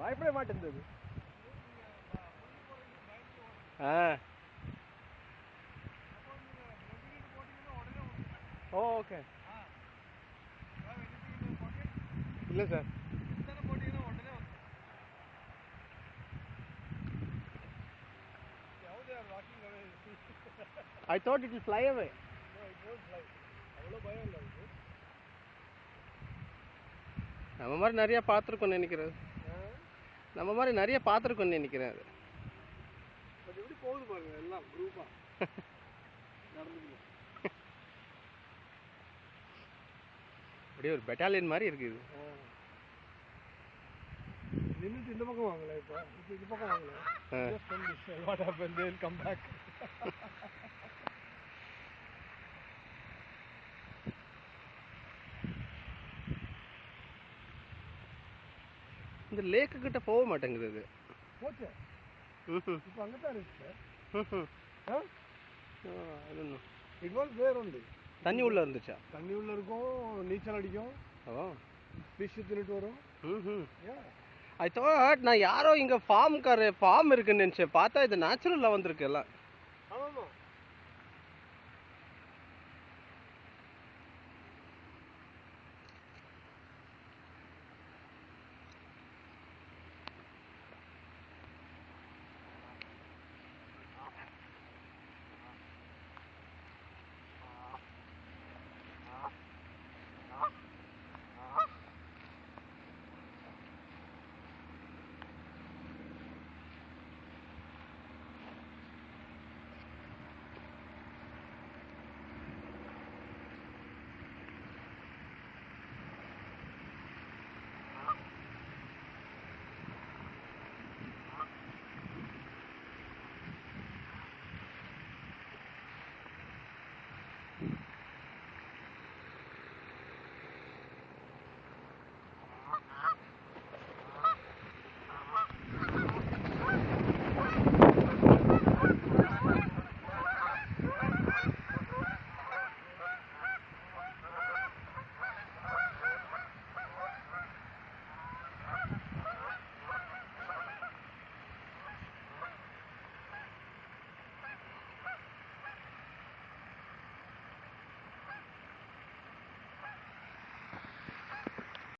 பயப்பட மாட்டேங்குது. ஓகே. இல்லை sir. I thought it will fly away. No, it won't fly. அவ்வளோ பயம் இல்லை அது. நம்ம மாதிரி நிறைய பார்த்துருக்கோன்னு நினைக்கிறேன். நம்ம மாதிரி நிறைய பார்த்துருக்கோன்னு நினைக்கிறேன். அது அது எப்படி போகுது பாருங்க, எல்லாம் குரூப்பாக நடந்துக்கணும். அப்படியே ஒரு பெட்டாலியன் மாதிரி இருக்குது. நின்றுட்டு இந்த பக்கம் வாங்கல, இப்போ இந்த பக்கம் வாங்கல. Just from this side. What happened? They'll come back. இந்த லேக்கு கிட்ட போக மாட்டேங்குது அது. போச்சு. இப்போ அங்கே தான் இருக்கு. It was there only. தண்ணி உள்ள இருந்துச்சா? தண்ணி உள்ள இருக்கும், நீச்சல் அடிக்கும், ஃபிஷ் தின்னுட்டு வரும். ஐ தாட் நான் யாரோ இங்கே ஃபார்ம் இருக்குன்னு நினச்சேன். பார்த்தா இது நேச்சுரலாக வந்திருக்கு எல்லாம்.